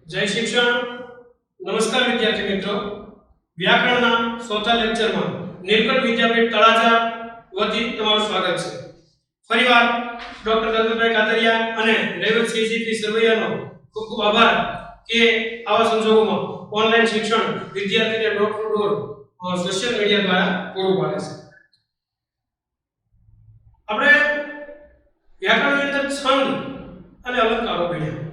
જય શિક્ષણ. નમસ્કાર વિદ્યાર્થી મિત્રો. વ્યાકરણના ચોથા લેક્ચરમાં નીલકંઠ વિદ્યાપીઠ તળાજા વતી તમારું સ્વાગત છે. ફરીવાર ડોક્ટર દત્તભાઈ કાતરિયા અને રેવતસિંહજી સરવૈયાનો ખૂબ ખૂબ આભાર કે આવા સંજોગોમાં ઓનલાઈન શિક્ષણ વિદ્યાર્થીને door to door social media દ્વારા પૂરું પાડે છે. આપણે વ્યાકરણની અંદર છંદ અને અલંકારો ભણ્યા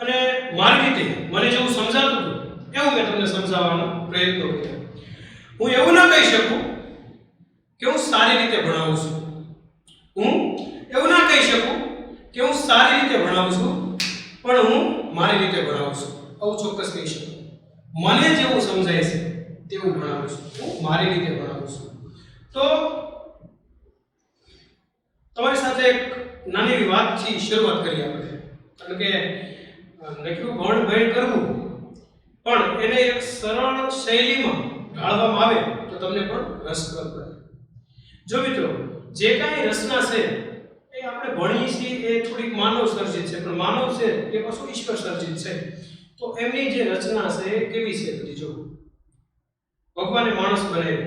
અને મારી રીતે મને જેવું સમજાતું હતું એવું મેં તમને સમજાવવાનો પ્રયત્ન કર્યો. હું એવું ના કહી શકું કે હું સારી રીતે ભણાવું છું. હું એવું ના કહી શકું કે હું સારી રીતે ભણાવું છું, પણ હું મારી રીતે ભણાવું છું. આવું ચોક્કસ કહી શકું. મને જેવું સમજાય છે તેવું ભણાવું છું. હું મારી રીતે ભણાવું છું. તો તમારી સાથે એક નાની વાતથી શરૂઆત કરીએ આપણે. કારણ કે નકરું ભણ કરવું પણ એને એક સરળ શૈલીમાં ઢાળવામાં આવે તો તમને પણ રસપ્રદ બને. જો મિત્રો જે કાંઈ રચના છે એ આપણે ભણીએ છીએ એ થોડીક માનવ સર્જિત છે, પણ માનવ છે એ પાછું ઈશ્વર સર્જિત છે. તો એમની જે રચના છે એ કેવી છે બધી જો ભગવાને માણસ બનાવ્યો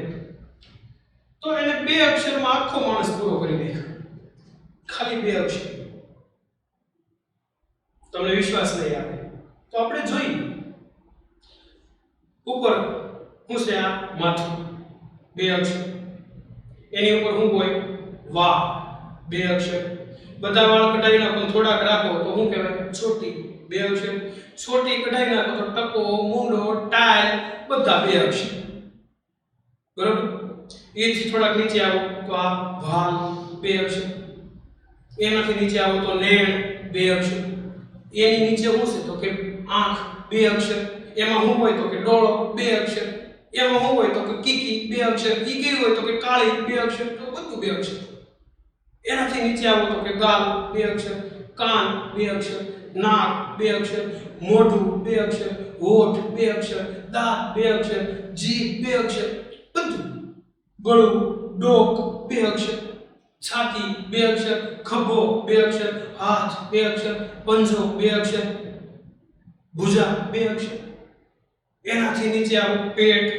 તો એને 2 અક્ષરમાં આખો માણસ પૂરો કરી નાખ્યો. ખાલી 2 અક્ષર. તમને વિશ્વાસ નહીં આવે તો આપણે જોઈએ. ઉપર હું છે આ માથું 2 અક્ષર, એની ઉપર હું હોય વા 2 અક્ષર. બધા વાળ કઢાવી નાખો થોડાક રાખો તો શું કહેવાય છોટી 2 અક્ષર. છોટી કઢાવી નાખો તો ટકો, મૂંડો, ટાઈ બધા 2 અક્ષર. બરોબર. એથી થોડાક નીચે આવો તો આ ભાલ 2 અક્ષર. એનાથી નીચે આવો તો નેણ 2 અક્ષર. એની નીચે શું છે તો કે આંખ 2 અક્ષર. એમાં શું હોય તો કે ડોળો 2 અક્ષર. એમાં શું હોય તો કે કીકી 2 અક્ષર. ઈ કેવી હોય તો કે કાળી 2 અક્ષર. તો બધું 2 અક્ષર. એનાથી નીચે આવો તો કે ગાલ 2 અક્ષર, કાન 2 અક્ષર, નાક 2 અક્ષર, મોઢું 2 અક્ષર, હોઠ 2 અક્ષર, દાંત 2 અક્ષર, જીભ 2 અક્ષર. બધું. ગળું, ડોક 2 અક્ષર, છાતી 2 અક્ષર, ખભો 2 અક્ષર, હાથ 2 અક્ષર, પંજો 2 અક્ષર, ભુજા 2 અક્ષર. એનાથી નીચે આવું પેટ.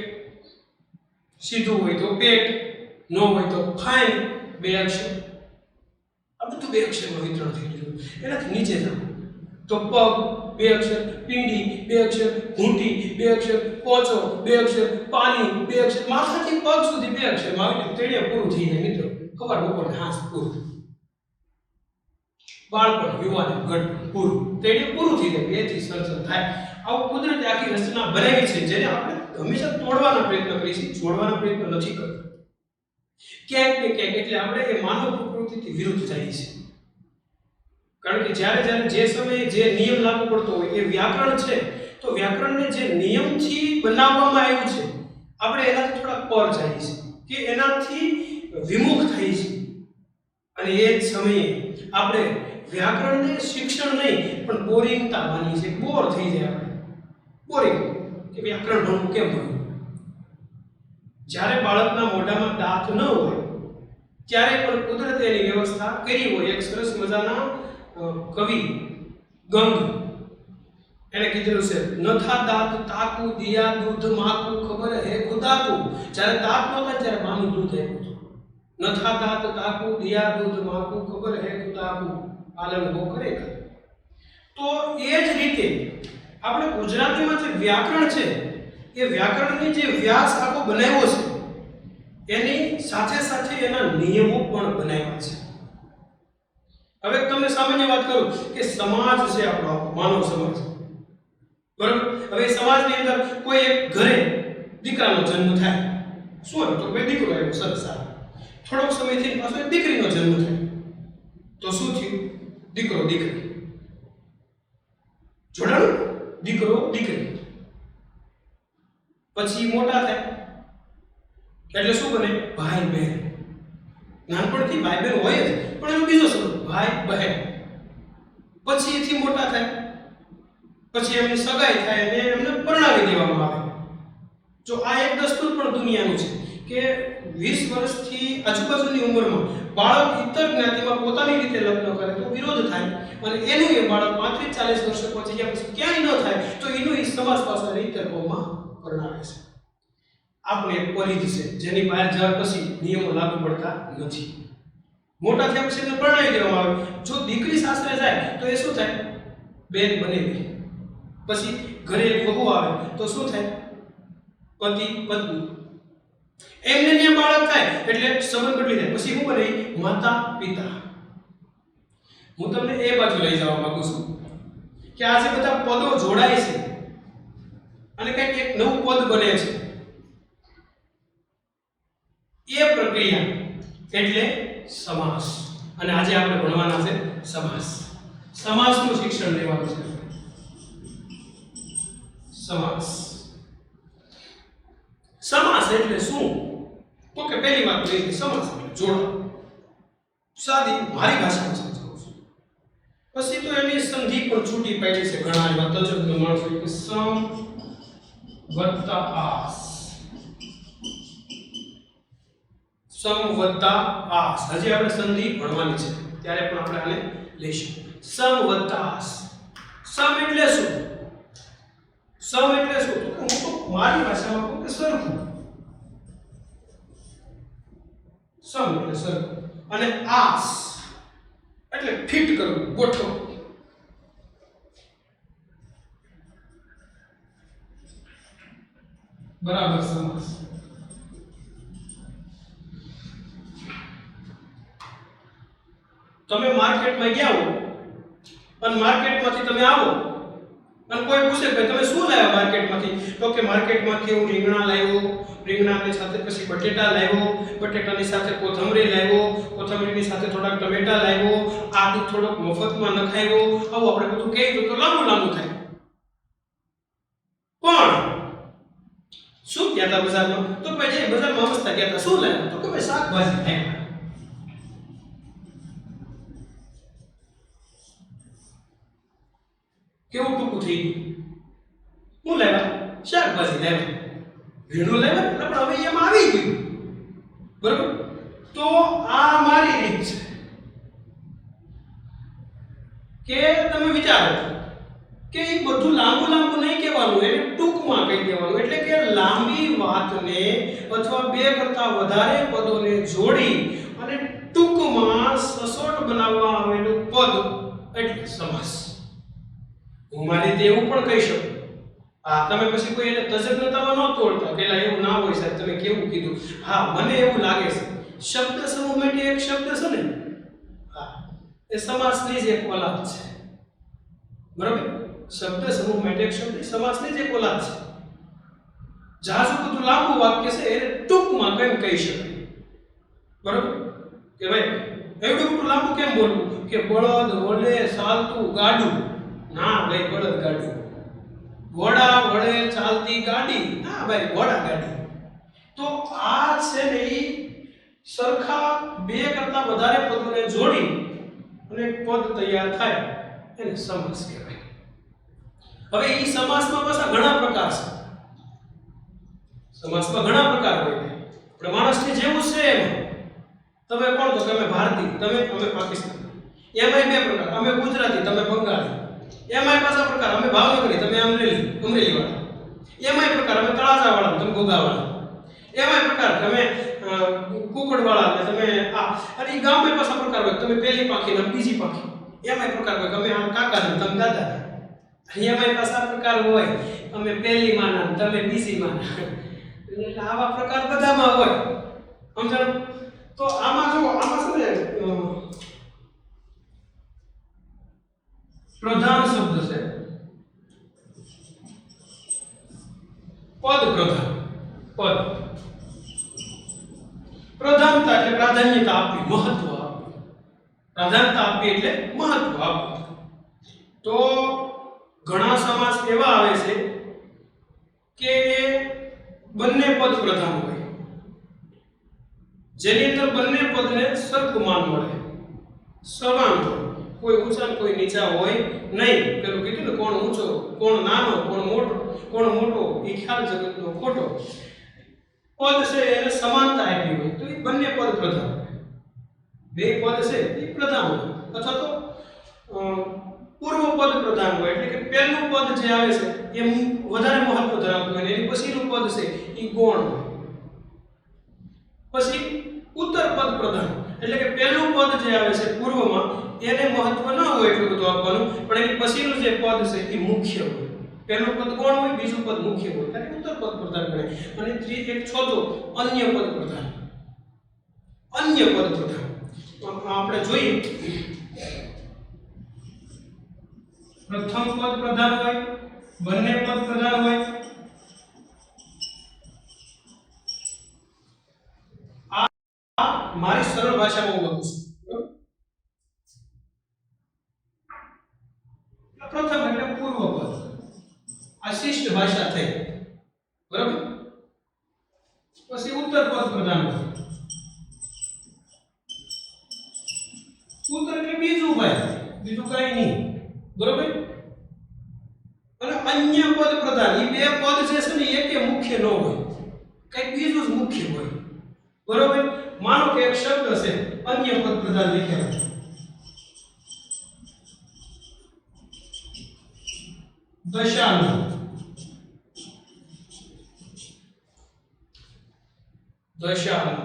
સીધું હોય તો પેટ, ન હોય તો ફાઈન 2 અક્ષર. આ બધું 2 અક્ષરમાં વિતરણ થઈ ગયું. એનાથી નીચે જાઓ તો પગ 2 અક્ષર, પીંડી 2 અક્ષર, ઘૂંટી 2 અક્ષર, પોચો 2 અક્ષર, પાની 2 અક્ષર. માથાથી પગ સુધી 2 અક્ષરમાં આવીને તેડે પૂરું થઈ જાય મિત્રો. ખબર ઉપર હાથ પૂરું. બાળપણ, યુવાની, ગઢ પૂરું. તેડે પૂરું થઈ જાય. 2 થી સર્જન થાય. આવું કુદરતે આખી રચના બનાવી છે જેને આપણે હંમેશા તોડવાનો પ્રયત્ન કરીએ છીએ, જોડવાનો પ્રયત્ન નથી કરતા. ક્યાંક ને ક્યાંક એટલે આપણે એ માનવ પ્રકૃતિથી વિરુદ્ધ જઈએ છીએ. કારણ કે જ્યારે જે સમયે જે નિયમ લાગુ પડતો હોય એ વ્યાકરણ છે, તો વ્યાકરણને જે નિયમથી બનાવવામાં આવ્યું છે આપણે એનાથી થોડા પર જઈએ છીએ કે એનાથી વિમુખ થઈ છે. અને એ જ સમયે આપણે વ્યાકરણને શિક્ષણ નહીં પણ બોરિંગતા માની છે. બોર થઈ જાય આપણે. બોરિંગ કે વ્યાકરણ ભણવું કેમ ભણવું. જ્યારે બાળકના મોઢામાં દાંત ન હોય ત્યારે પણ કુદરતે એની વ્યવસ્થા કરી હોય. એક સરસ મજાના કવિ ગંગ એને કીધેલું છે નથા દાંત તાકુ દિયા દૂધ માકુ ખબર હે ખુદાકુ. જ્યારે દાંત નહોતા ત્યારે માનું દૂધ આપ્યું હતું. નથા દાંત તાકુ દિયા દૂધ માકુ ખબર હે ખુદાકુ પાલન હો કરે. તો એ જ રીતે આપણે ગુજરાતીમાં જે વ્યાકરણ છે એ વ્યાકરણની જે વ્યાસ આખો બનાવ્યો છે એની સાથે સાથે એના નિયમો પણ બનાવ્યા છે. હવે તમને સામાન્ય વાત કરું કે સમાજ છે આપણો માનવ સમાજ. બરાબર. હવે સમાજની અંદર કોઈ એક ઘરે દીકરાનો જન્મ થાય. શું તો ભાઈ દીકરો આવ્યો સરસ. થોડોક સમયથી પાછો એક દીકરીનો જન્મ થાય તો શું થયું? દીકરો દીકરી જોડાણું. દીકરો દીકરી પછી મોટા થાય એટલે શું બને? ભાઈ બહેન. નાનપણથી ભાઈ બહેન હોય જ પણ એનો બીજો શબ્દ ભાઈ બહેન. પછી એથી મોટા થાય પછી એમની સગાઈ થાય અને એમને પરણાવી દેવામાં આવે. જો આ એક દસ્તુર પણ દુનિયાનું છે કે 20 વર્ષથી આજુબાજુની ઉંમરમાં બાળક ઇતર જ્ઞાતિમાં પોતાની રીતે લગ્ન કરે તો વિરોધ થાય, અને એનું એ બાળક 35-40 વર્ષે પહોંચી ગયા પછી ક્યાંય ન થાય તો એનું એ સમાજ પાસે ઇતર કોમમાં પરણાવે છે. આપણે એક પરિધ છે જેની બહાર જવા પછી નિયમો લાગુ પડતા નથી. મોટા થયા પછી એને પરણાવી દેવામાં આવે. જો દીકરી સાસરે જાય તો એ શું થાય? બેન બનેવી. પછી ઘરે એક વહુ આવે તો શું થાય? પતિ પત્ની. એમને ત્યાં બાળક થાય એટલે સંબંધ બદલી જાય. પછી શું બને? માતા પિતા. હું તમને એ બાજુ લઈ જવા માંગુ છું કે આ જે બધા પદો જોડાય છે અને કંઈક એક નવું પદ બને છે, એ પ્રક્રિયા એટલે સમાસ. અને આજે આપણે ભણવાના છે સમાસ. સમાસનું શિક્ષણ લેવાનું છે. સમાસ. સમાસ એટલે શું? તો કે પહેલી વાત તો એ કે સમાસ એટલે જોડો. સાદી મારી ભાષામાં સમજાવું છું. પછી તો એની સંધિ પણ છૂટી પડી છે. ઘણા એવા તજજ્ઞ માણસો કે સમ વત્તા આસ. સમ વત્તા આસ. હજી આપણે સંધિ ભણવાની છે ત્યારે પણ આપણે આને લઈશું. સમ વત્તા આસ. સમ એટલે શું? સમ એટલે શું? તો હું તો મારી ભાષામાં કહું કે સરખું. સમ એટલે સરખું અને આસ એટલે ફિટ કરવું, ગોઠવવું. બરાબર સમાસ. તમે માર્કેટમાં ગયા હો અને માર્કેટમાંથી તમે આવો અને કોઈ પૂછે કે તમે શું લાવ્યા માર્કેટમાંથી? તો કે માર્કેટમાંથી હું રીંગણા લાવ્યો, રીંગણાની સાથે પછી બટેટા લાવ્યો, બટેટાની સાથે કોથમરી લાવ્યો, કોથમરીની સાથે થોડાક ટમેટા લાવ્યો, આદુ થોડોક મફતમાં નખાવ્યો. આવું આપણે બધું કહીએ તો લાંબુ લાંબુ થાય. પણ શું ગયા હતા બજારમાં? તો ભાઈ બજારમાં અવસ્થા ગયા હતા. શું લાવ્યા? તો કે ભાઈ શાકભાજી લાવ્યા. કેવું ટૂંકું થઈ ગયું? હું લાવ્યા? શાકભાજી લાવ્યા. ભીંડું લાવ્યા એટલે પણ હવે એમાં આવી ગયું. બરોબર? તો આ મારી રીત છે કે તમે વિચારો કે એ બધું લાંબુ લાંબુ નહીં કહેવાનું, એને ટૂંકમાં કહી દેવાનું. એટલે કે લાંબી વાતને અથવા બે કરતા વધારે પદોને જોડી અને ટૂંકમાં સચોટ બનાવવા આવેલું પદ એટલે સમાસ. હું મારી રીતે એવું પણ કહી શકું. હા, તમે પછી કોઈ એને તજજ્ઞતામાં ન તોડતા કે એવું ના હોય સાહેબ, તમે કેવું કીધું. હા, મને એવું લાગે છે શબ્દ સમૂહ માટે એક શબ્દ છે ને, હા, એ સમાસની જ એક ઓલાદ છે. બરાબર? શબ્દ સમૂહ માટે એક શબ્દ સમાસની જ એક ઓલાદ છે. જાજુ બધું લાંબુ વાક્ય છે એને ટૂંકમાં કેમ કહી શકાય? બરાબર? કે ભાઈ એવડું બધું લાંબુ કેમ બોલવું કે બળદ વડે ચાલતું ગાડું? ના ભાઈ, બળદ ગાડી. ઘોડા વડે ચાલતી ગાડી? ના ભાઈ, ઘોડા ગાડી. તો આ છે ને ઈ સરખા બે કરતા વધારે પદોને જોડી અને પદ તૈયાર થાય એને સમાસ કહેવાય. હવે ઈ સમાસમાં પાછા ઘણા પ્રકાર છે. સમાસમાં ઘણા પ્રકાર હોય છે. આપણે માણસની જેવું છે એમ. તમે કોણ? તો તમે ભારતીય, તમે અમે પાકિસ્તાન. એમાંય બે પ્રકાર, અમે ગુજરાતી, તમે બંગાળી. એમાંય પાછા પ્રકાર, અમે ભાવનગરી, તમે અમરેલી વાળા. એમાંય પ્રકાર, અમે તળાજા વાળા, તમે ઘોઘા વાળા. એમાંય પ્રકાર, તમે કુકડ વાળા, તમે આ. અને ગામમાં પાછા પ્રકાર હોય, તમે પેલી પાંખી ને બીજી પાંખી. એમાંય પ્રકાર હોય, તમે આમ કાકા ને તમે દાદા. એમાંય પાછા પ્રકાર હોય, અમે પેલી માના, તમે બીજી માના. એટલે આવા પ્રકાર બધામાં હોય. સમજાણ? તો આમાં જો આમાં છે ને પ્રધાન શબ્દ છે. પદ પ્રધાન. પદ પ્રધાનતા એટલે પ્રાધાન્યતા આપવી, મહત્વ આપવું. પ્રાધાન્યતા આપવી એટલે મહત્વ આપવું. તો ઘણા સમાસ એવા આવે છે કે બંને પદ પ્રધાન હોય, જેની અંદર બંને પદને સરખું માન મળે, સમાન હોય. કોઈ ઊંચા કોઈ નીચા હોય નહીં. પેલું કીધું ને, કોણ ઊંચો કોણ નાનો, કોણ મોટો એ ખ્યાલ જગતનો ખોટો. પદ છે એને સમાનતા આપી હોય તો એ બંને પદ પ્રધાન હોય. બે પદ છે એ પ્રધાન હોય અથવા તો પૂર્વ પદ પ્રધાન હોય એટલે કે પહેલું પદ જે આવે છે એ વધારે મહત્વ ધરાવતું હોય એની પછીનું પદ છે એ ગૌણ હોય. પછી ઉત્તર પદ પ્રધાન એટલે કે પહેલું પદ જે આવે છે પૂર્વમાં એને મહત્વ ન હોય એટલું બધું આપવાનું પણ એની પછીનું જે પદ છે એ મુખ્ય હોય. પહેલું પદ ગૌણ હોય બીજું પદ મુખ્ય હોય ત્યારે ઉત્તર પદ પ્રધાન ગણાય. અને એક ચોથો અન્ય પદ પ્રધાન. અન્ય પદ પ્રધાન આપણે જોઈએ પ્રથમ પદ પ્રધાન હોય બંને પદ પ્રધાન હોય મારી સરળ ભાષામાં હું લખું છું. પ્રથમ એટલે પૂર્વ પદ આ શિષ્ટ ભાષા થઈ બરાબર. પછી ઉત્તર પદ પ્રધાન હોય. ઉત્તર એટલે બીજું ભાઈ બીજું કઈ નહીં બરાબર. અને અન્ય પદ પ્રધાન એ બે પદ જે છે ને એકે મુખ્ય ન હોય કઈ બીજું જ મુખ્ય હોય બરાબર. માનો કે એક શબ્દ છે અન્ય પદ પ્રધાન લખ્યા છે દશાનન. દશાનન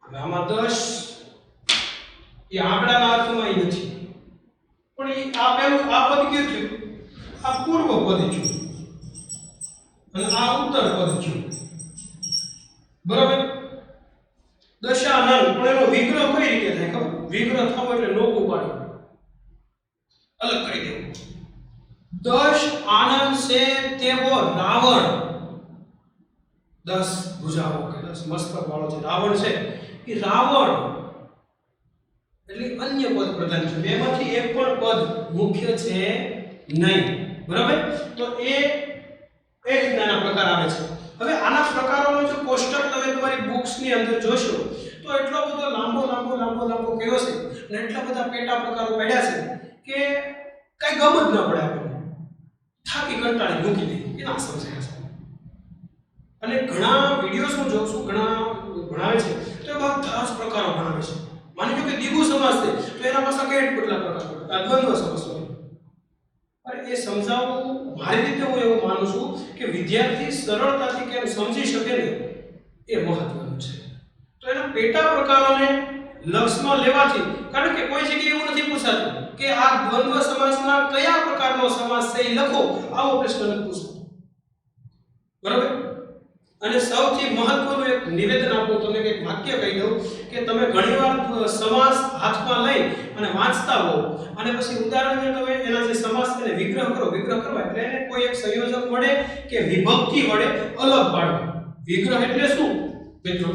હવે આમાં 10 એ આંકડાના અર્થમાં નથી પણ એ આ પેલું આ પદ કેવું થયું આ પૂર્વ પદ થયું અને આ ઉત્તર પદ થયું બરાબર. દશાનન પણ એનો વિગ્રહ કઈ રીતે થાય ખબર? વિગ્રહ થવો એટલે નોકું પાડવું અલગ કરી દેવું. 10 આનંદ છે તેવો રાવણ 10 ભુજાઓ કે 10 મસ્તક વાળો જે રાવણ છે એ રાવણ એટલે અન્ય પદ પ્રધાન છે. બેમાંથી એક પણ પદ મુખ્ય છે નહીં બરાબર. તો એ રીતના પ્રકાર આવે છે. હવે આના પ્રકારોનો જો કોષ્ટક તમે તમારી બુક્સ ની અંદર જોશો તો એટલો બધો લાંબો કયો છે અને એટલા બધા પેટા પ્રકારો પડ્યા છે કે કઈ ગમ જ ન પડે આપણને. થાકી કંટાળી મૂકી દે એ ના સમજાય છે. અને ઘણા વિડિયોઝ હું જોઉં છું ઘણા ભણાવે છે તો એ બધા જ પ્રકારો ભણાવે છે. માની લો કે દ્વિગુ સમાસ છે તો એના પાસે કેટલા પ્રકારો દ્વંદ્વ સમાસ હોય. અરે એ સમજાવવું મારી રીતે હું એવું માનું છું કે વિદ્યાર્થી સરળતાથી કેમ સમજી શકે ને એ મહત્વનું છે. તો એના પેટા પ્રકારોને લક્ષમાં લેવાથી કારણ કે કોઈ જગ્યાએ એવું નથી પૂછાતું કે આ દ્વંદ્વ સમાસના કયા પ્રકારનો સમાસ છે એ લખો આવો પ્રશ્ન નથી પૂછાતો બરાબર. અને સૌથી મહત્વનું એક નિવેદન આપું તમને એક વાક્ય કહી દઉં કે તમે ઘણીવાર સમાસ હાથમાં લઈ અને વાંચતા હો અને પછી ઉદાહરણને તમે એના જે સમાસ છે વિગ્રહ કરવા એટલે એને કોઈ એક સંયોજક વડે કે વિભક્તિ વડે અલગ પાડો. વિગ્રહ એટલે શું મિત્રો?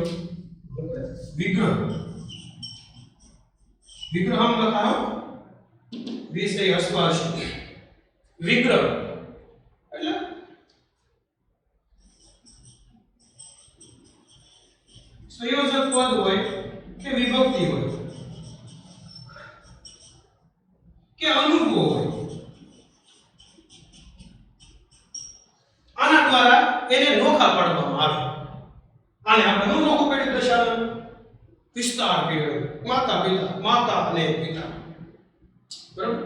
વિગ્રહમ લખાયો વિષય અસ્વાશ. વિગ્રહ એટલે સંયોજક પદ હોય કે વિભક્તિ હોય કે અનુભવ હોય આના દ્વારા એને નોખા પાડવામાં આવે. આને આપણે નોખું પાડ્યું દશાનન વિસ્તાર કર્યો માતા અને પિતા બરાબર.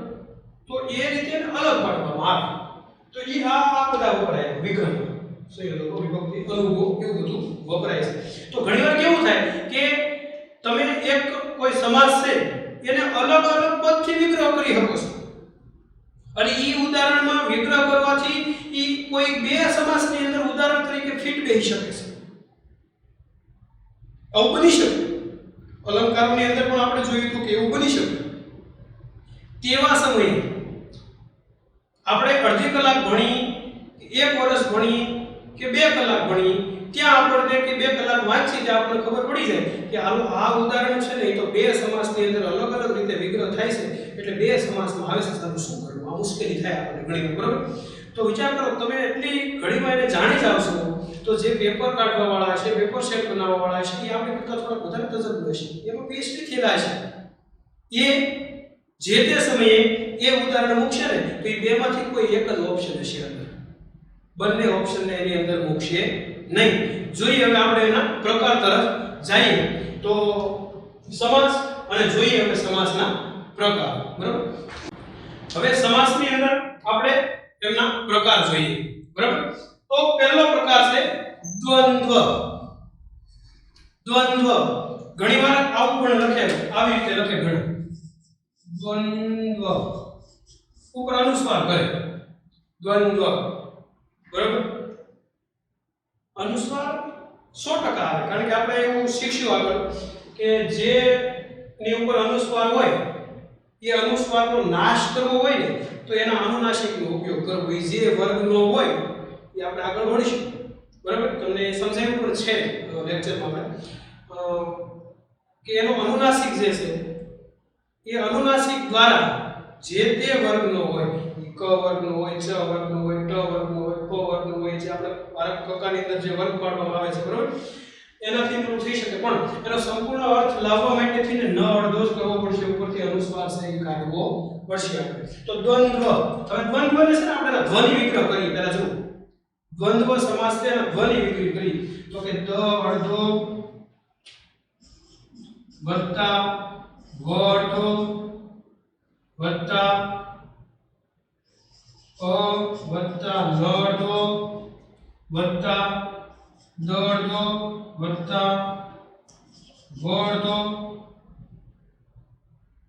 તો એ રીતે અલગ પાડવામાં આવે તો એ આ બધા વપરાય વિગ્રહ સંયોજકો વિભક્તિ અનુભવ એવું બધું વપરાય છે. તો ઘણીવાર કેવું થાય કે તમે એક કોઈ સમાસ છે એને અલગ પદથી વિગ્રહ કરી શકો છો અને ઈ ઉદાહરણમાં વિગ્રહ કરવાથી ઈ કોઈ બે સમાસની અંદર ઉદાહરણ તરીકે ફિટ બેસી શકે છે. આવું બની શકે. અલંકારોની અંદર પણ આપણે જોયું હતું કે એવું બની શકે. તેવા સમયે આપણે અડધી કલાક ભણી 1 વર્ષ ભણી કે 2 કલાક ભણી ત્યાં આપણને કે 2 કલાક વાંચી ત્યાં આપણને ખબર પડી જાય કે હાલો આ ઉદાહરણ છે ને એ તો બે સમાસની અંદર અલગ રીતે વિગ્રહ થાય છે એટલે બે સમાસમાં આવે છે સારું શું કરવું આ મુશ્કેલી થાય આપણને ઘણી બરાબર. તો વિચાર કરો તમે એટલી ઘડીમાં એને જાણી જાવ છો તો જે પેપર કાઢવા વાળા છે પેપર સેટ બનાવવા વાળા છે એ આપણે કરતા થોડા વધારે તજજ્ઞ હશે એમાં પીએચડી થયેલા છે એ જે તે સમયે એ ઉદાહરણ મૂકશે ને તો એ બેમાંથી કોઈ એક જ ઓપ્શન હશે અંદર બંને ઓપ્શનને એની અંદર મૂકશે નહીં. જોઈએ હવે આપણે એના પ્રકાર તરફ જઈએ તો સમાસ અને જોઈએ હવે સમાસના પ્રકાર બરાબર હવે સમાસની અંદર આપણે એમના પ્રકાર જોઈએ બરાબર તો પહેલો પ્રકાર છે દ્વંદ્વ દ્વંદ્વ ઘણીવાર આવું પણ લખે આવી રીતે લખે ઘણા દ્વંદ્વ ઉપર અનુસ્વાર કરે દ્વંદ્વ બરાબર અનુસ્વાર 100% આવે કારણ કે આપણે એવું શીખ્યું આગળ કે જે ની ઉપર અનુસ્વાર હોય એ અનુસ્વારનો નાશ કરવો હોય ને તો એના અનુનાસિકનો ઉપયોગ કરવો એ જે વર્ગનો હોય એ આપણે આગળ ભણીશું બરાબર તમને સમજાવ્યું પણ છે લેક્ચરમાં આપણે કે એનો અનુનાસિક જે છે એ અનુનાસિક દ્વારા જે તે વર્ગનો હોય ક વર્ગનો હોય ચ વર્ગનો હોય ટ વર્ગનો હોય પ વર્ગનો હોય જે આપણે ભારત કકાની અંદર જે વર્ગ પાડવામાં આવે છે બરાબર એનાથી પણ થઈ શકે પણ એનો સંપૂર્ણ અર્થ લાવવા માટે થઈને ન અડધો જ કરવો પડશે ઉપરથી અનુસ્વાર છે એ કાઢવો પડશે આપણે તો દ્વંદ્વ હવે દ્વંદ્વને છે ને આપણે ધ્વનિ વિગ્રહ કરી પહેલા જો દ્વંદ્વ સમાસ છે ને ધ્વનિ વિગ્રહ કરી તો કે દ અડધો વત્તા વ અડધો વત્તા અ વત્તા ન અડધો વત્તા દ અડધો વત્તા વ અડધો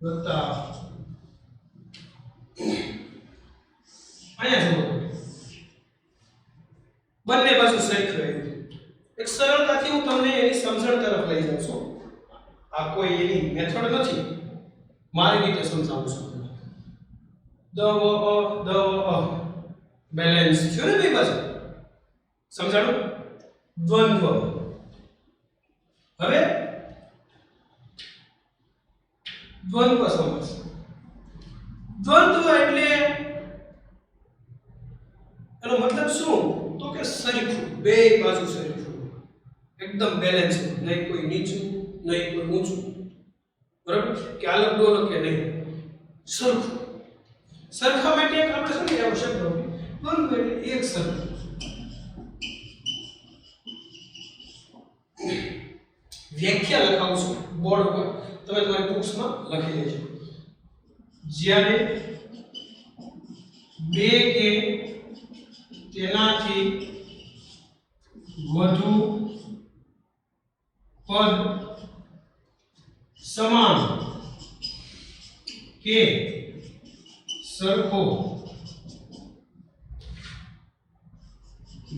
વત્તા અહીંયા જુઓ બંને બાજુ સરખું રહ્યું એક સરળતાથી હું તમને એની સમજણ તરફ લઈ જાઉં છું આ કોઈ એની મેથડ નથી મારી રીતે સમજાવું છું દ અ બેલેન્સ થયો ને બે બાજુ સમજાણું દ્વંદ્વ હવે દ્વંદ્વ સમાસ દ્વંદ્વ એટલે એનો મતલબ શું તો કે સરખું બે બાજુ સરખું એકદમ બેલેન્સ નહીં કોઈ નીચું નહીં કોઈ ઊંચું બરાબર કે અલગ ડોલક કે નહીં સરખું સરખા માટે એક આપણે શું એવો શબ્દ દ્વંદ્વ એટલે એક સરખું વ્યાખ્યા લખાવું છું બોર્ડ પર તમે તમારી બુક્સમાં લખી લેજો જ્યારે બે કે તેનાથી વધુ પદ સમાન કે સરખો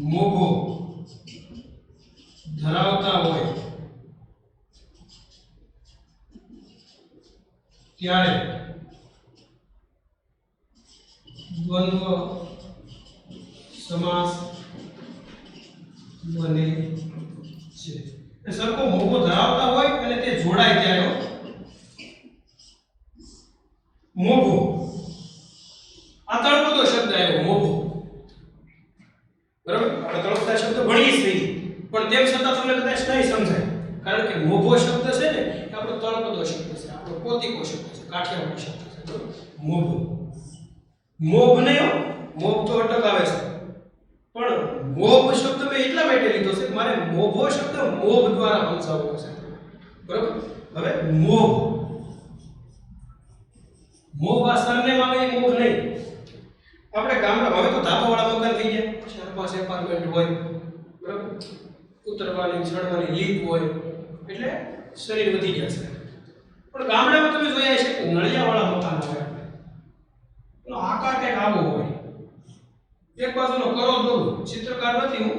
મોભો ધરાવતા હોય ત્યારે દ્વંદ્વ સમાસ બને છે સરખો મોભો ધરાવતા હોય અને તે જોડાય ત્યારે મોભો આ તળપદો શબ્દ આવ્યો મોભો બરાબર આપણે તળપદા શબ્દ ભણીએ જ નહીં પણ તેમ છતાં તમને કદાચ નહીં સમજાય કારણ કે મોભો શબ્દ છે ને એ આપણો તળપદો શબ્દ છે આપણો પોતિકો શબ્દ છે કાઠિયાવાડી શબ્દ છે મોભો મોભ નહીં મોભ તો અટક આવે છે પણ મોભ શબ્દ મેં એટલા માટે લીધો છે કે મારે મોભો શબ્દ મોભ દ્વારા સમજાવવો છે બરાબર હવે મોભ મોભ આ સરનેમ આવે એ મોભ નહીં આપણે ગામડામાં હવે તો ધાબાવાળા મકાન થઈ ગયા 4-5 એપાર્ટમેન્ટ હોય બરાબર ઉતરવાની ચડવાની લીફ્ટ હોય એટલે શરીર વધી ગયા છે પણ ગામડામાં તમે જોયા છે કે નળિયાવાળા મકાન આવે એનો આકાર કંઈક આવો હોય એક બાજુનો કરો દોરું ચિત્રકાર નથી હું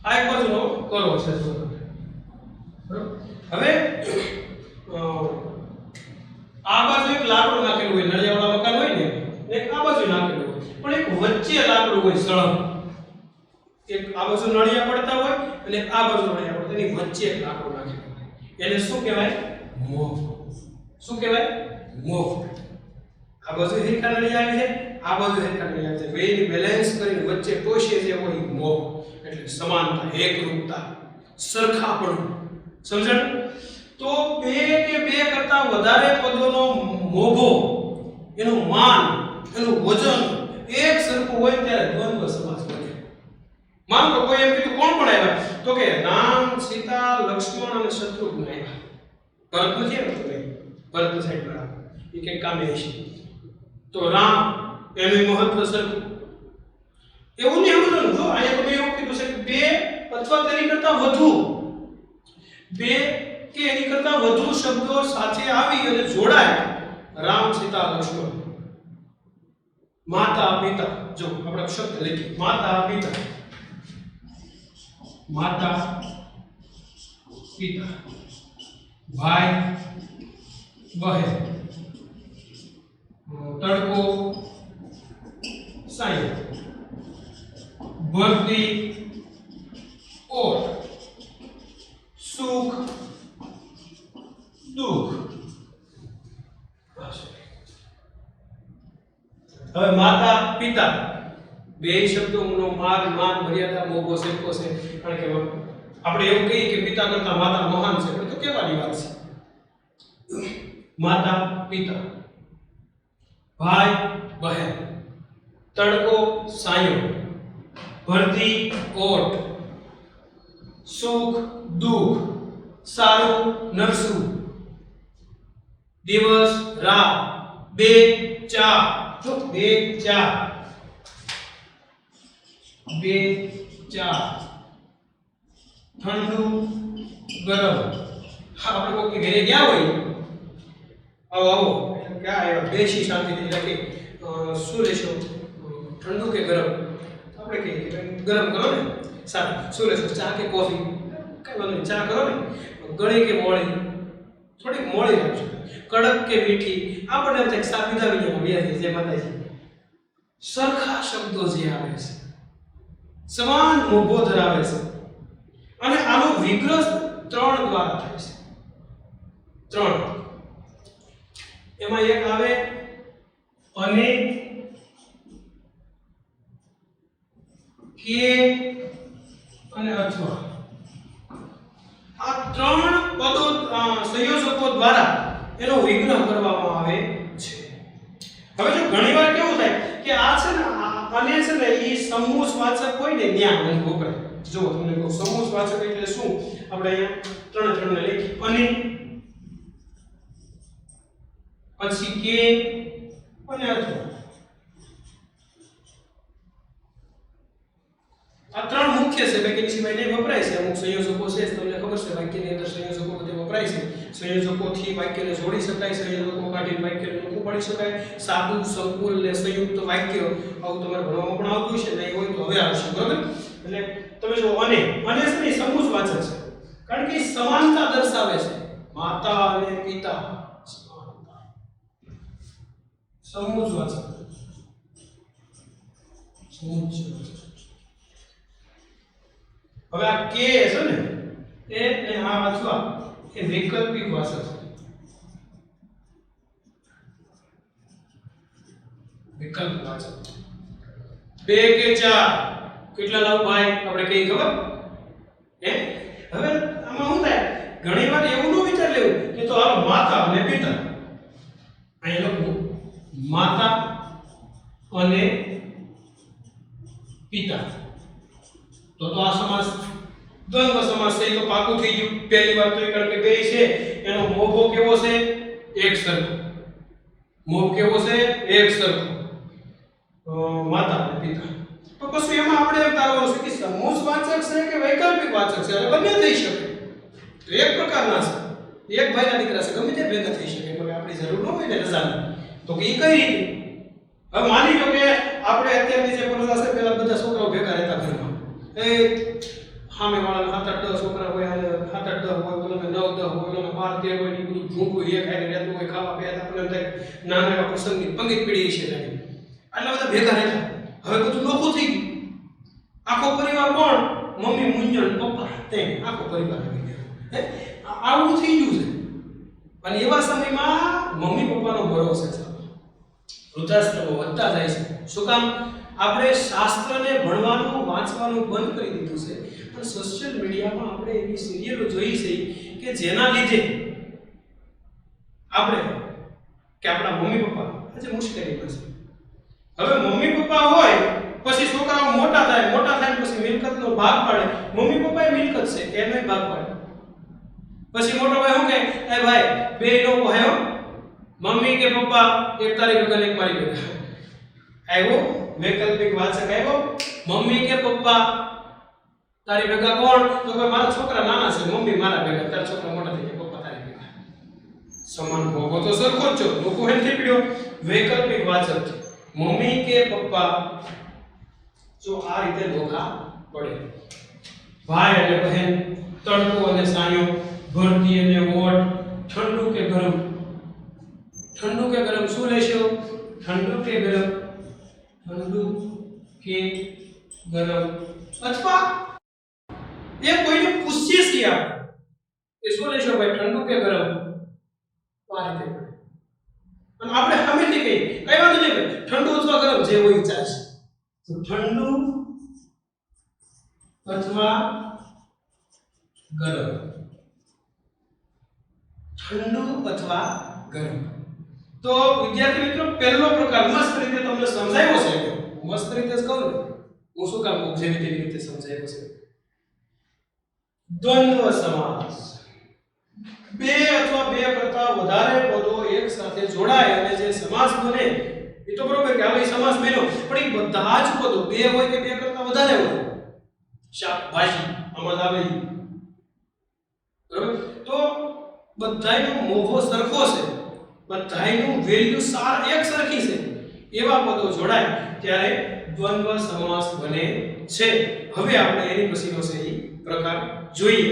આ એક બાજુનો કરો છે બરાબર હવે આ બાજુ એક લાકડું નાખેલું હોય નળિયાવાળા મકાન હોય ને એક આ બાજુ નાખેલું હોય પણ એક વચ્ચે લાકડું હોય સળંગ એક આ બાજુ નળિયા પડતા હોય અને આ બાજુ નળિયા પડતા એની વચ્ચે એક લાકડું નાખેલું હોય એને શું કહેવાય મોભ શું કહેવાય મોભ આ બાજુ હેરકા નળિયા આવી છે આ બાજુ હેરકા નળિયા આવી છે બેની બેલેન્સ કરીને વચ્ચે ટોશે જે હોય મોભ એટલે સમાનતા એકરૂપતા સરખાપણું સમજણ તો બે કે બે કરતા વધારે પદોનો મોભો એનું માન એનું વજન એક સરખું હોય ત્યારે દ્વંદ્વ સમાસ બને માનો કે કોઈ એમ કીધું કોણ કોણ આવ્યા, તો કે રામ, સીતા, લક્ષ્મણ અને શત્રુઘ્ન આવ્યા. ભરત નથી આવ્યો તો નહીં, ભરત સાઈડ પર એ કઈ કામે હશે. તો રામ એનું મહત્વ સરખું. એવું નહીં સમજવાનું. જો અહીંયા તમે એવું કીધું છે કે બે અથવા તેની કરતા વધુ, બે કે એની કરતા વધુ શબ્દો સાથે આવી અને જોડાય. રામ, સીતા, લક્ષ્મણ, માતા, પિતા. જો આપણે શબ્દ લખીએ માતા, પિતા, માતા, પિતા, ભાઈ, બહેન, તડકો, સાઈ, ભરતી, ઓર, સુખ, દુઃખ. હવે માતા, પિતા બે શબ્દોનો માન, માન, મર્યાદા, મોભો, સેકો છે. કારણ કે આપણે એવું કહીએ કે પિતા કરતા માતા મહાન છે, પણ તો કેવાની વાત છે. માતા, પિતા, ભાઈ, બહેન, તડકો, સાયો, ભરતી, ઓટ, સુખ, દુઃખ, સારું, નરસું, દિવસ, રાત, બે, ચાર. જો બે, ચાર, બે, ચાર, ઠંડુ, ગરમ. આપણે કોઈ ઘરે ગયા હોય, આવો આવો ક્યાં આવ્યા, બેસી શાંતિથી રાખી શું લેશો, ઠંડુ કે ગરમ? આપણે કહીએ કે ગરમ કરો ને. સારું, શું લેશો, ચા કે કોફી? કઈ વાંધો નહીં, ચા કરો ને. ગળી કે મોળી? થોડીક મોળી રાખજો. કડક કે મીઠી? આપણને એમ થાય સા પીધા વિના વ્યાજી જે માતાજી. સરખા શબ્દો જે આવે છે, સમાન મોભો ધરાવે છે, અને આનો વિગ્રહ ત્રણ દ્વારા થાય છે. ત્રણ. એમાં એક આવે અને, કે અને અથવા. આ ત્રણ પદો સંયોજકો દ્વારા એનો વિગ્રહ કરવામાં આવે છે. હવે જો ઘણીવાર કેવું થાય કે આ છે ને આને છે ને એ સમૂહવાચક હોય ને ત્યાં અંક વપરાય. જો તમને કહું સમૂહવાચક એટલે શું, આપણે અહીંયા ત્રણે લખી અને, પછી કે અને અથવા. આ ત્રણ મુખ્ય છે, બાકી સિવાય નહીં વપરાય છે. અમુક સંયોજકો છે, તમને ખબર છે વાક્યની અંદર સંયોજકો બધે વપરાય છે. સંયોજકોથી વાક્યને જોડી શકાય, સંયોજકો કાઢીને વાક્યને ટૂંકું પાડી શકાય. સાદું, સંકુલ ને સંયુક્ત વાક્ય આવું તમારે ભણવામાં પણ આવતું છે. નહીં હોય તો હવે આવશે, બરાબર? એટલે તમે જો અને છે ને સમૂહવાચક છે, કારણ કે સમાનતા દર્શાવે છે. માતા અને પિતા સમાનતા, સમૂહવાચક. હવે આ કે છે ને એ આ અથવા એ વૈકલ્પિક વાચક છે. વિકલ્પ વાચક. બે કે ચાર કેટલા લાવ ભાઈ આપણે કઈ ખબર હે? હવે આમાં શું થાય, ઘણીવાર એવું ન વિચાર લેવું કે તો હાલો માતા અને પિતા. અહીં લખું માતા અને પિતા. તો આ સમાસ દ્વંદ્વ સમાસ છે, તો પાકું થઈ ગયું. પહેલી વાત તો એ કારણ કે બે છે એનો મોભો કેવો છે, એક સરખો. મોભ કેવો છે, એક સરખો. માતા અને પિતા. તો પછી એમાં આપણે એમ તારવાનું છે કે સમૂહવાચક છે કે વૈકલ્પિક વાચક છે, અને બંને થઈ શકે. તો એક પ્રકારના છે, એક ભાઈના દીકરા છે, ગમે તે ભેગા થઈ શકે. એટલે આપણી જરૂર ન હોય ને રજાની, તો કે કઈ રીતે? હવે માની લો કે આપણે અત્યારની જે પ્રજા છે, પેલા બધા છોકરાઓ ભેગા રહેતા ઘરમાં. એ સામે વાળા 7-8 છોકરા હોય, અને 7-8 હોય, ઓલાને 9-10 હોય, ઓલાને 12-13 હોય, ની બધું ભૂખું એક હારે રહેતું હોય, ખાવા પીવા આપણે થાય નાના એવા પ્રસંગની પંગત પીડી છે એટલે બધા ભેગા રહેતા. હવે બધું નોખું થઈ ગયું. આખો પરિવાર કોણ? મમ્મી, મુંજણ, પપ્પા, તેમ આખો પરિવાર આવી ગયો. આવું થઈ ગયું છે. અને એવા સમયમાં મમ્મી પપ્પાનો ભરોસો છે, વૃદ્ધાશ્રમો વધતા જાય છે. શું કામ? આપણે શાસ્ત્રને ભણવાનું, વાંચવાનું બંધ કરી દીધું છે. પણ સોશિયલ મીડિયામાં આપણે એવી સિરિયલો જોઈ છે કે જેના લીધે આપણે કે આપણા મમ્મી પપ્પા આજે મુશ્કેલીમાં છે. હવે મમ્મી પપ્પા હોય પછી છોકરાઓ મોટા થાય પછી મિલકતનો ભાગ પાડે, મમ્મી પપ્પાએ મિલકત છે એનોય ભાગ પાડે. પછી મોટો ભાઈ શું કહે, એ ભાઈ બે લોકો હે, મમ્મી કે પપ્પા એક તારી ભેગા ને એક મારી ભેગા. આવ્યો વૈકલ્પિક વાચક આવ્યો, મમ્મી કે પપ્પા તારી ભેગા કોણ, તો કે મારા છોકરા નાના છે, મમ્મી મારા ભેગા, તારા છોકરા મોટા થઈ ગયા, પપ્પા તારી ભેગા. સમાન ભોગો તો સરખો જ છો, લોકો એમ થઈ પડ્યો વૈકલ્પિક વાચક છે. મમ્મી કે પપ્પા જો આ રીતે ધોખા પડે. ભાઈ અને બહેન, તડકો અને સાયો, ભરતી અને ઓટ, ઠંડુ કે ગરમ. ઠંડુ કે ગરમ શું લેશો? ઠંડુ કે ગરમ, ઠંડુ કે ગરમ. અથવા એ કોઈને પૂછીએ છીએ આપણે કે શું લેશો ભાઈ, ઠંડુ કે ગરમ, તો આ રીતે પડે. અને આપણે સામેથી કહીએ કઈ વાંધો નહીં ભાઈ, ઠંડુ અથવા ગરમ જે હોય ચાલશે. તો ઠંડુ અથવા ગરમ, ઠંડુ અથવા ગરમ. તો વિદ્યાર્થી મિત્રો પહેલો પ્રકાર મસ્ત રીતે તમને સમજાયો છે, મસ્ત રીતે જ કહું ને, હું શું કામ કહું જેવી તેવી રીતે સમજાયો છે. દ્વંદ્વ સમાસ, બે અથવા બે કરતા વધારે પદો એક સાથે જોડાય અને જે સમાસ બને, એ તો બરોબર કે આ સમાસ બન્યો, પણ એ બધા જ પદો બે હોય કે બે કરતા વધારે હોય, શાકભાજી આમાં આવે બરોબર, તો બધાયનો મોભો સરખો છે, બધાયનું વેલ્યુ સાર એક સરખી છે, એવા પદો જોડાય ત્યારે દ્વંદ્વ સમાસ બને છે. હવે આપણે એની પછીનો છે એ પ્રકાર જોઈએ.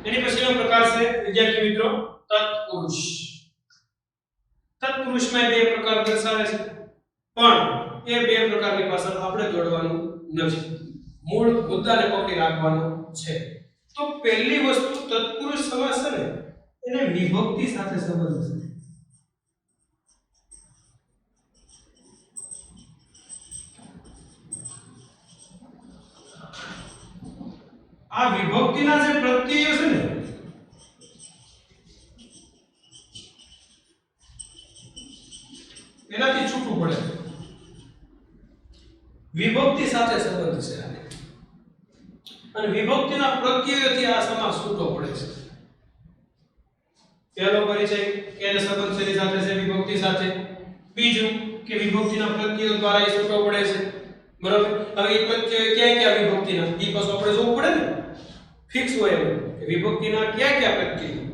એની પછીનો પ્રકાર છે વિદ્યાર્થી મિત્રો તત્પુરુષ. તત્પુરુષમાં બે પ્રકાર દર્શાવે છે, પણ એ બે પ્રકારની પાછળ આપણે દોડવાનું નથી, મૂળ મુદ્દાને પકડી રાખવાનો છે. તો પહેલી વસ્તુ તત્પુરુષ સમાસ છે ને, એને વિભક્તિ સાથે સંબંધ છે. આ વિભક્તિના જે પ્રત્યયો છે ને, એનાથી છૂટવું પડે. વિભક્તિ સાથે સંબંધ છે આને, અને વિભક્તિના પ્રત્યયોથી આ સમાસ છૂટવો પડે છે. પહેલો પરિચય કેને સંબંધ છે સાથે છે વિભક્તિ સાથે. બીજું કે વિભક્તિના પ્રત્યયો દ્વારા એ છૂટવો પડે છે, બરાબર. હવે એ પ્રત્યય ક્યાં વિભક્તિના, એ પાછું આપણે જોવું પડે ને, ફિક્સ હોય એવું કે વિભક્તિના ક્યાં પ્રત્યયો.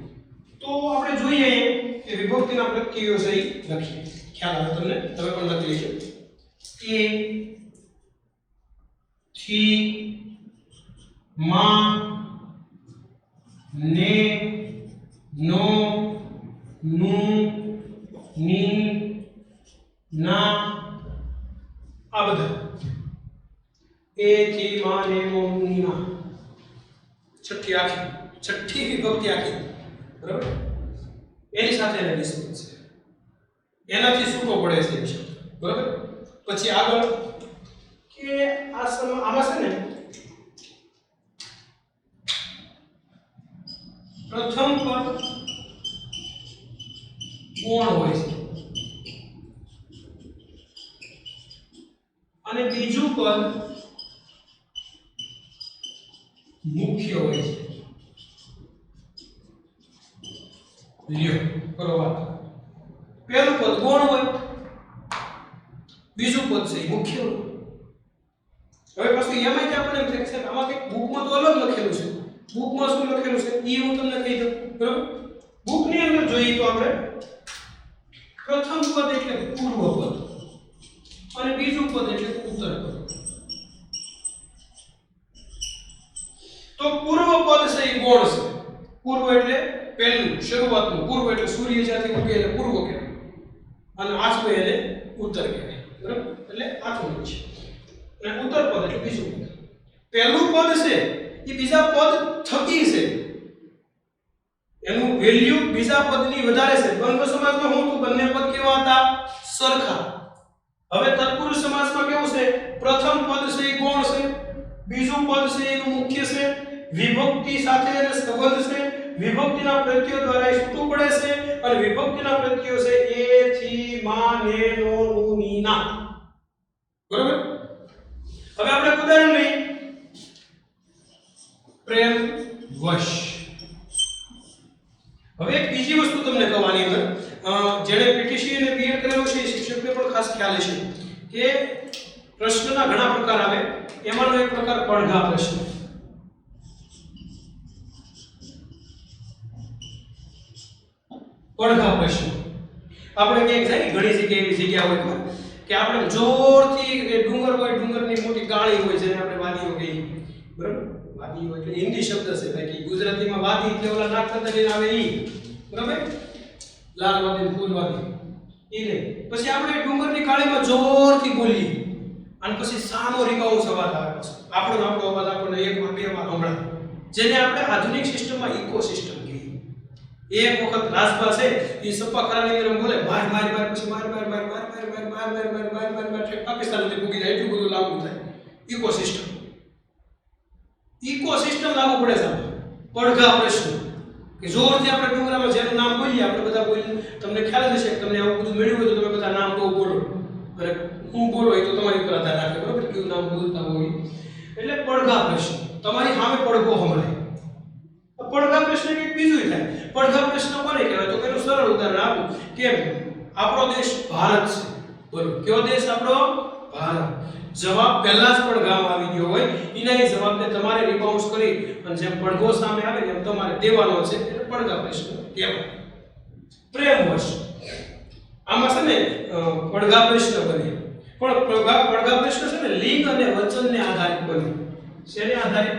તો આપણે જોઈએ કે વિભક્તિના પ્રત્યયો છે એ લખીએ, ખ્યાલ આવે તમને, તમે પણ લખી લેજો. કે થી, માં, ને, નો, નું, ની, ના, આ બધા એ થી, માં, ને, નો, નું, ની, ના, છઠ્ઠી વિભક્તિ આખી, બરાબર, એની સાથે એના નિસ્બત છે, એનાથી છૂટો પડે છે શબ્દ, બરાબર. પછી આગળ કે આમાં છે ને પ્રથમ પદ ગૌણ હોય છે અને બીજું પદ મુખ્ય હોય છે. લ્યો કરો વાત. પહેલું પદ ગૌણ હોય, બીજું પદ છે મુખ્ય હોય. હવે પછી એમાં આપણે એમ છે કે આમાં કંઈક બુકમાં તો અલગ લખેલું છે, બુકમાં શું લખેલું છે એ હું તમને કહી દઉં, બરાબર. બુકની અંદર જોઈએ તો આપણે પ્રથમ પદ એટલે પૂર્વ પદ અને બીજું પદ એટલે ઉત્તર પદ. તો પૂર્વ પદ છે એ ગૌણ છે. પૂર્વ એટલે પહેલું શરૂઆતનું, પૂર્વ એટલે સૂર્ય જ્યાંથી ઉગે એટલે પૂર્વ કહેવાય, અને આથમે એટલે ઉત્તર કહેવાય, બરાબર. એટલે આથમું છે. અને ઉત્તર પદ એટલે બીજું પદ. પહેલું પદ છે એ બીજા પદ થકી છે, એનું વેલ્યુ બીજા પદની વધારે છે. દ્વંદ્વ સમાસમાં હું તો બંને પદ કેવા હતા? સરખા. હવે તત્પુરુષ સમાસમાં કેવું છે? પ્રથમ પદ છે એ ગૌણ છે, બીજું પદ છે એનું મુખ્ય છે, વિભક્તિ સાથે એને સંબંધ છે, વિભક્તિના પ્રત્યયો દ્વારા એ છૂટું પડે છે, અને વિભક્તિના પ્રત્યયો છે એ થી, માં, ને, નો, નું, ની, ના, બરાબર. હવે આપણે એક ઉદાહરણ લઈએ, પ્રેમ વશ. હવે એક બીજી વસ્તુ તમને કહેવાની અંદર, જેણે પીટીસી અને બીએડ કરેલો છે એ શિક્ષકને પણ ખાસ ખ્યાલ હશે કે પ્રશ્નના ઘણા પ્રકાર આવે, એમાંનો એક પ્રકાર પડઘા પ્રશ્ન. પડઘા પ્રશ્ન આપણે ક્યાંક જાય, ઘણી જગ્યાએ એવી જગ્યા હોય કે આપણે જોરથી ડુંગર હોય, ડુંગરની મોટી ગાળી હોય જેને આપણે વાદીઓ કહીએ, બરાબર? વાદીઓ એટલે હિન્દી શબ્દ છે બાકી ગુજરાતીમાં વાદી એટલે ઓલા નાગતા લઈને આવે ઈ, બરાબર? લાલ વાદી, ફૂલ વાદી ઈ ને. પછી આપણે ડુંગરની ગાળીમાં જોરથી બોલીએ અને પછી સામો રીબાઉન્સ અવાજ આવે, આપણો અવાજ આપણને એક વાર બે વાર સંભળાય, જેને આપણે આધુનિક સિસ્ટમમાં ઇકોસિસ્ટમ. એક વખત રાજભા છે એ સપ્પા ખરાની અંદર બોલે માર માર માર, પછી માર માર માર માર માર માર માર માર માર માર માર માર પાકિસ્તાન સુધી પૂગી જાય, એટલું બધું લાગુ થાય. ઇકોસિસ્ટમ લાગુ પડે છે. પડઘા પ્રશ્ન કે જોરથી આપણે ડુંગરામાં જેનું નામ બોલીએ, આપણે બધા બોલીએ, તમને ખ્યાલ હશે કે તમને આવું બધું મળ્યું હોય તો તમે બધા નામ બહુ બોલો, અને હું બોલો એ તો તમારી ઉપર આધાર રાખે, બરોબર? કયું નામ બોલતા હોય એટલે પડઘા પ્રશ્ન. તમારી સામે પડઘો સંભળાય. પડઘા પ્રશ્ન એક બીજું થાય. પડઘા પ્રશ્ન કોને કહેવાય? તો એનું સરળ ઉદાહરણ આપું કે આપણો દેશ ભારત છે, બોલો કયો દેશ આપણો? ભારત. જવાબ પહેલા જ પડઘામાં આવી ગયો હોય, એના જવાબને તમારે રિબાઉન્સ કરી અને જેમ પડઘો સામે આવે ને એમ તમારે દેવાનો છે, એટલે પડઘા પ્રશ્ન કહેવાય. પ્રેમ વશ આમાં છે ને પડઘા પ્રશ્ન બને, પણ પડઘા પ્રશ્ન છે ને લિંગ અને વચનને આધારિત બને. શેને આધારિત?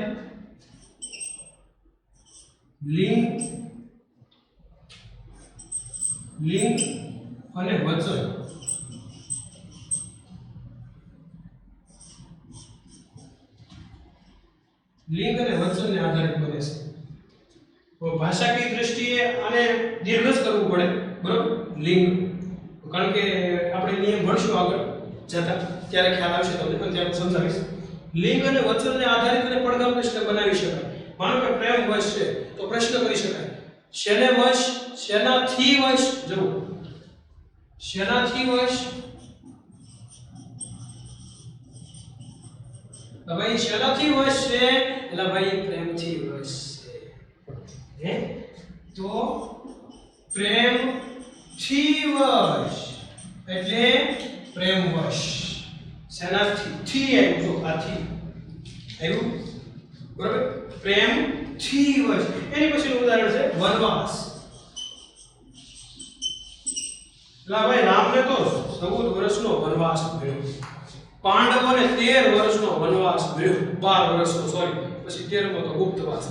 લિંગ અને વચન. લિંગ અને વચનને આધારિત બને છે. તો ભાષાકીય દ્રષ્ટિએ આને દીર્ઘ જ કરવું પડે, બરોબર? લિંગ, કારણ કે આપણે નિયમ ભણશું આગળ જતા ત્યારે ખ્યાલ આવશે તમને, પણ ત્યારે સમજાવીશ. લિંગ અને વચનને આધારિત અને પડઘા પ્રશ્ન બનાવી શકાય. માનો કે પ્રેમ વશ છે તો પ્રશ્ન કરી શકાય શેને વશ, શેનાથી વશ. જો શેનાથી વશ, તો ભાઈ શેનાથી વશ છે એટલે ભાઈ પ્રેમથી વશ છે. તો પ્રેમથી વશ એટલે પ્રેમ વશ. શેનાથી? થી આવ્યું, જો આથી આવ્યું, બરાબર? પ્રેમ થી વશ. એની પછીનું ઉદાહરણ છે વનવાસ. ભાઈ રામને તો 14 વર્ષનો વનવાસ મળ્યો, પાંડવોને 13 વર્ષનો વનવાસ મળ્યો, 12 વર્ષનો સોરી, પછી 13મો તો ગુપ્તવાસ.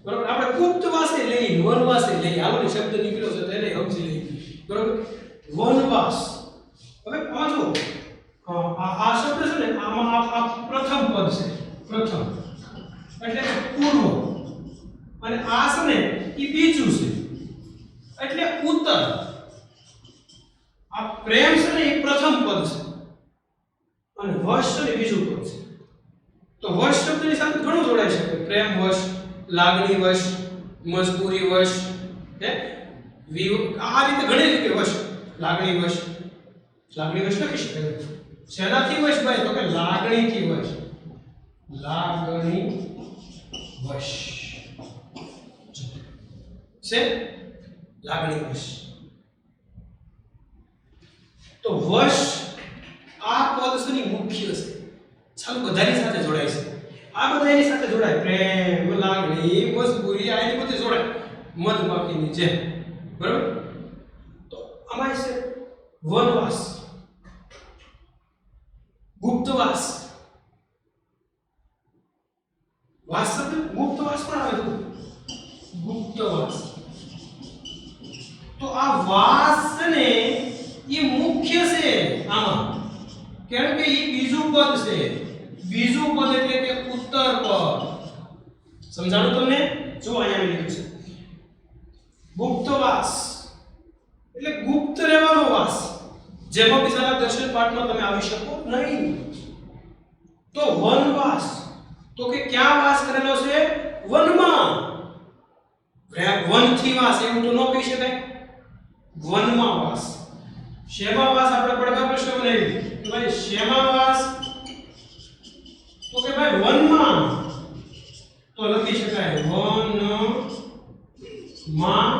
બરાબર? આપણે ગુપ્તવાસે લઈ, વનવાસે લઈ, આનો શબ્દ નીકળ્યો છે તો એને સમજી લઈ, બરાબર? વનવાસ. હવે આ જો આ શબ્દ છે ને આમાં આ પ્રથમ પદ છે, પ્રથમ એટલે પૂર્વ, અને આ છે ને એ બીજું છે એટલે ઉત્તર. આ પ્રેમ છે ને એ પ્રથમ પદ છે અને વશ છે ને બીજું પદ છે. તો વશ શબ્દની સાથે ઘણું જોડાઈ શકે. પ્રેમ વશ, લાગણી વશ, મજબૂરી વશ, આ રીતે ઘણી રીતે વશ. લાગણી વશ, લાગણી વશ લખી શકાય. શેનાથી વશ ભાઈ? તો કે લાગણીથી વશ. લાગણી વશ છે, લાગણી વશ. તો વશ આ પદ છે મુખ્ય છે. ચાલો બધાની સાથે જોડાય છે. આ બધા એની સાથે જોડાય. પ્રેમ, લાગણી, મજબૂરી, આ એની બધી જોડાય મધમાખીની જેમ, બરાબર? તો આમાં છે વનવાસ, ગુપ્તવાસ. વાસ શબ્દ ગુપ્તવાસ પણ આવે છે, ગુપ્તવાસ. તો આ વાસ ને એ મુખ્ય છે આમાં, કેમ કે એ બીજું પદ છે. બીજું પદ એટલે કે ઉત્તર પદ. સમજાણું તમને? જો અહીંયા લખ્યું છે ગુપ્તવાસ એટલે ગુપ્ત રહેવાનો વાસ, જેમાં બીજાના દર્શન પાઠમાં તમે આવી શકો નહીં. તો વનવાસ તો કે ક્યાં વાસ કરેલો છે? વનમાં. વનથી વાસ એવું તો ન કહી શકાય. વનમાં વાસ. શેમાં વાસ? આપણે પડઘા પ્રશ્ન બનાવી કે ભાઈ શેમાં વાસ? તો કે ભાઈ 1 માં તો લખી શકાય 1 માં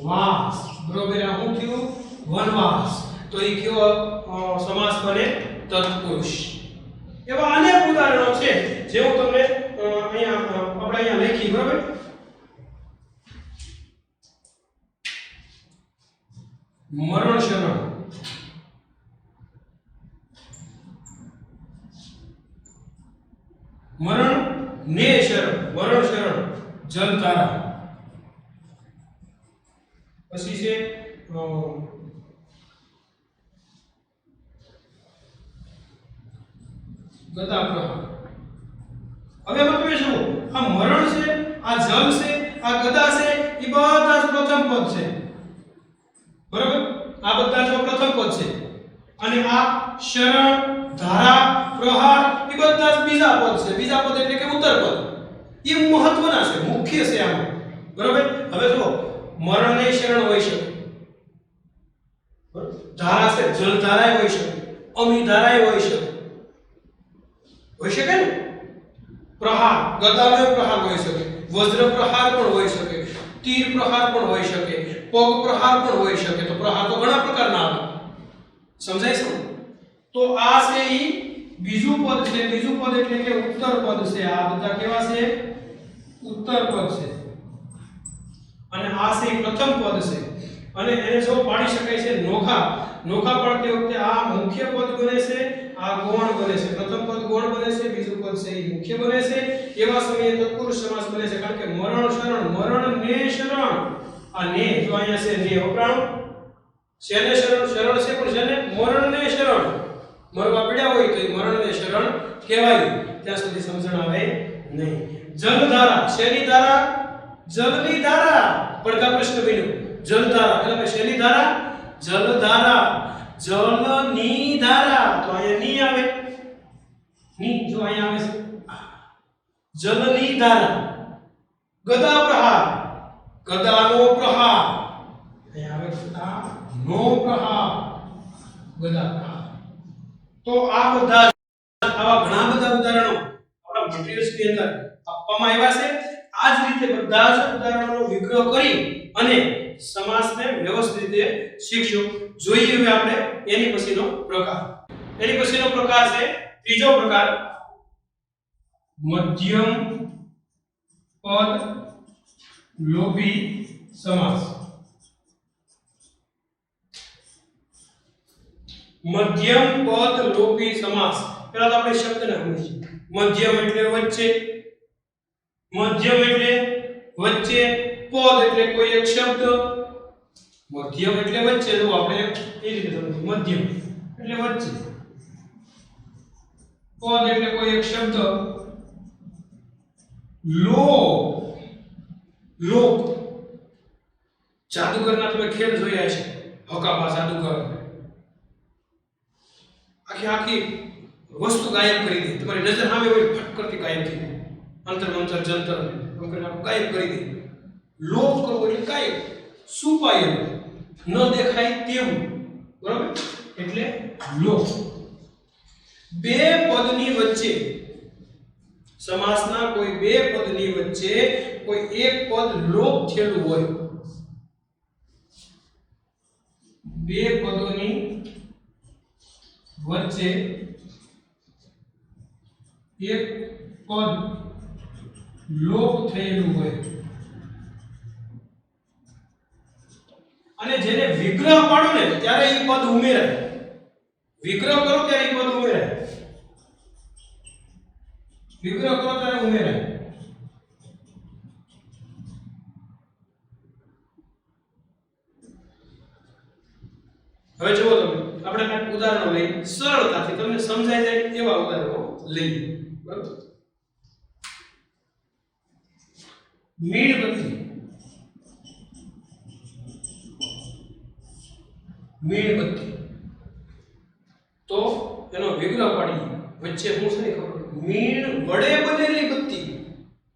વાસ, બરોબર. આ શું થયું? વનવાસ. તો એ કયો સમાસ બને? તત્પુરુષ. એવા અનેક ઉદાહરણો છે જે હું તમને આપણે અહીંયા લખી, બરોબર. મરણ શરણ, મરણ ને શરણ, મરણ શરણ જલધારા. પછી છે ગદા પ્રહાર. હવે તમે જુઓ, આ મરણ છે, આ જલ છે, આ ગદા છે, એ બધા જ પ્રથમ પદ છે, બરોબર. આ બધા જો પ્રથમ પદ છે. અને આ શરણ, ધારા, પ્રહાર એ બધા જ બીજા પદ છે. બીજા પદ એટલે કે ઉત્તર પદ. એ મહત્વના છે, મુખ્ય છે આમ, બરોબર. હવે જો મરણ ને શરણ હોઈ શકે, ધારા છે, જલ ધારાય હોઈ શકે, અમી ધારાય હોઈ શકે, હોઈ શકે ને. પ્રહાર, ગદાનો પ્રહાર હોઈ શકે, વજ્ર પ્રહાર પણ હોઈ શકે, તીર પ્રહાર પણ હોઈ શકે, પગ પ્રહાર પણ હોઈ શકે. તો પ્રહાર તો ઘણા પ્રકારના આવે, સમજાય છે? તો આ છે ઈ બીજું પદ છે. બીજું પદ એટલે કે ઉત્તર પદ છે. આ બધા કેવા છે? ઉત્તર પદ છે. અને આ છે પ્રથમ પદ છે. અને એને જો પાડી શકાય છે નોખા. નોખા પાડતી વખતે આ મુખ્ય પદ બને છે, આ ગૌણ બને છે. પ્રથમ પદ ગૌણ બને છે, બીજું પદ છે એ મુખ્ય બને છે. એવા સમયે તત્પુરુષ સમાસ બને છે. કારણ કે મરણ શરણ, મરણ ને શરણ. આ ને જો અહીંયા છે ને વપરાણું, શેને શરણ, શરણ છે પણ શેને? મરણ ને શરણ. મરવા પડ્યા હોય તો એ મરણ ને શરણ કહેવાય. ત્યાં સુધી સમજણ આવે નહીં. જલધારા, શેની ધારા? જલની ધારા. પડકા પ્રશ્ન બન્યો. જલધારા એટલે કે શેની ધારા? જલધારા. જલની ધારા. તો અહીંયા ની આવે, ની જો અહીંયા આવે છે જલની ધારા. ગદા પ્રહાર, ગદાનો પ્રહાર. અહીંયા આવે ગદાનો પ્રહાર, ગદા પ્રહાર. તો આ બધા આવા ઘણા બધા ઉદાહરણો આપણા મટીરીયલ્સની અંદર આપવામાં આવ્યા છે. આ જ રીતે બધા જ ઉદાહરણોનો વિગ્રહ કરી અને સમાસને વ્યવસ્થિત રીતે શીખશો. જોઈએ હવે આપણે એની પછીનો પ્રકાર. એની પછીનો પ્રકાર છે ત્રીજો પ્રકાર, મધ્યમ પદ લોભી સમાસ. મધ્યમ પદ લોભી સમાસ. પહેલા તો આપણે શબ્દને સમજીએ. મધ્યમ એટલે વચ્ચે, મધ્યમ એટલે વચ્ચે, પદ એટલે કોઈ એક શબ્દ. મધ્યમ એટલે વચ્ચે, જો આપણે એ રીતે સમજીએ. મધ્યમ એટલે વચ્ચે, પદ એટલે કોઈ એક શબ્દ. લોક, લોક જાદુગરના તમે ખેલ જોયા છે. હકાબા જાદુગર આખી વસ્તુ ગાયબ કરી દે. તમારી નજર સામે હોય ફટ કરતી ગાયબ થઈ જાય. અંતર મંતર જંતર એમ કરીને ગાયબ કરી દે. લોપ કરવો એટલે ગાયબ, છુપાયેલું, ન દેખાય તેવું, બરાબર? એટલે લોપ. બે પદની વચ્ચે, સમાસના કોઈ બે પદની વચ્ચે કોઈ એક પદ લોપ થયેલું હોય. બે પદોની વચ્ચે એક પદ લોપ થયેલું હોય અને જેને વિગ્રહ પાડો ને ત્યારે એ પદ ઉમેરાય. વિગ્રહ કરો ત્યારે એ પદ ઉમેરાય. વિગ્રહ કરો ત્યારે ઉમેરાય. હવે જુઓ તમે, આપણે એક ઉદાહરણ લઈ સરળતાથી તમને સમજાઈ જાય એવા ઉદાહરણો લઈએ, બરાબર? મીણબત્તી, મીણબત્તી. તો એનો વિગ્રહ પાડી વચ્ચે શું છે ખબર? મીણ વડે બનેલી બત્તી.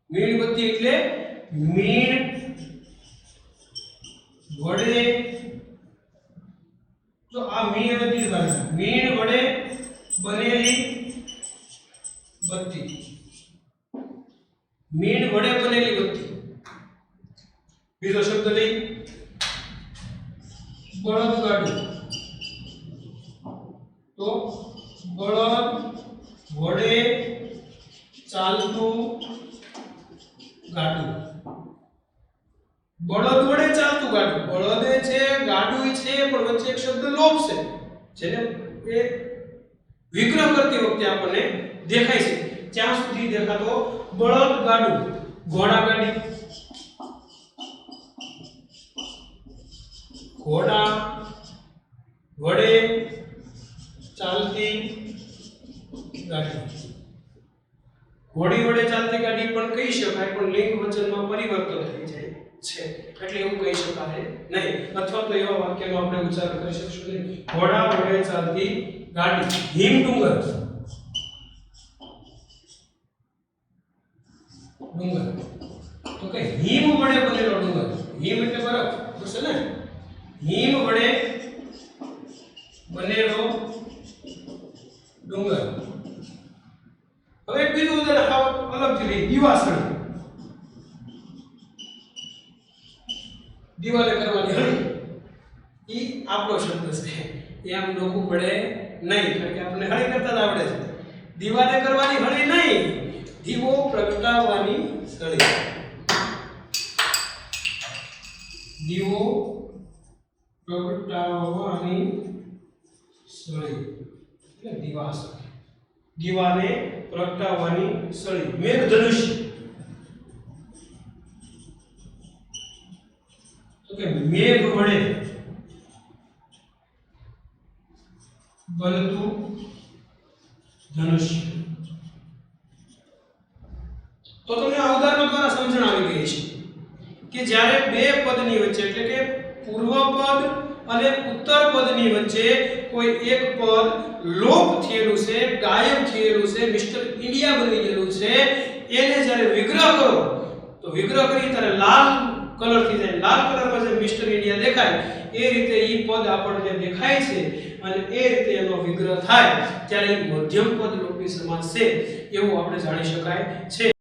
મીણબત્તી એટલે મીણ વડે, તો આ મીણબત્તી, મીણ વડે બનેલી બત્તી. વડે બનેલી વસ્તુ. બીજો શબ્દ લઈ બળદગાડું. તો બળદ વડે ચાલતું ગાડું. બળદ વડે ચાલતું ગાડું. બળદ છે, ગાડું છે, પણ વચ્ચે એક શબ્દ લોપ છે, જેને એ વિગ્રહ કરતી વખતે આપણને દેખાય છે. ત્યાં સુધી દેખાતો બળદ ગાડું. ઘોડા ગાડી. ઘોડા વડે ચાલતી ગાડી. ઘોડી વડે ચાલતી ગાડી પણ કહી શકાય, પણ લિંગ વચનમાં પરિવર્તન થઈ જાય છે, એટલે એવું કહી શકાય નહીં. અથવા તો એવા વાક્યનો આપણે ઉચ્ચાર કરી શકશું નહીં. ઘોડા વડે ચાલતી ગાડી. હિમ ડુંગર. ડુંગર તો કે હિમ વડે બનેલો ડુંગર. હિમ એટલે બરફ, બસ ને. હિમ વડે બનેલો ડુંગર. હવે બીજું ઉદાહરણ અલગથી લઈ. દીવાસળી. દિવાલે કરવાની હળી. ઈ આપણો શબ્દ છે. એ આમ ડોકું પડે નહીં, કારણ કે આપણને હળી કરતા જ આવડે છે. દિવાલે કરવાની હળી નહીં, દીવો પ્રગટાવવાની સળી. દીવો પ્રગટાવવાની સળી એટલે દીવાસળી. દીવાને પ્રગટાવવાની સળી. મેઘધનુષ્ય. તો કે મેઘ વડે બનતું ધનુષ્ય. તો તમને આ ઉદાહરણો દ્વારા સમજણ આવી ગઈ છે કે જ્યારે બે પદની વચ્ચે, એટલે કે પૂર્વ પદ અને ઉત્તર પદની વચ્ચે કોઈ એક પદ લોપ થયેલું છે, ગાયબ થયેલું છે, મિસ્ટર ઇન્ડિયા બની ગયેલું છે, એને જ્યારે વિગ્રહ કરો તો વિગ્રહ કરી ત્યારે લાલ કલર થી જાય. લાલ કલરમાં જે મિસ્ટર ઇન્ડિયા દેખાય એ રીતે ઈ પદ આપણને દેખાય છે, અને એ રીતે એનો વિગ્રહ થાય ત્યારે મધ્યમ પદ લોપી સમાસ છે એવું આપણે જાણી શકાય છે.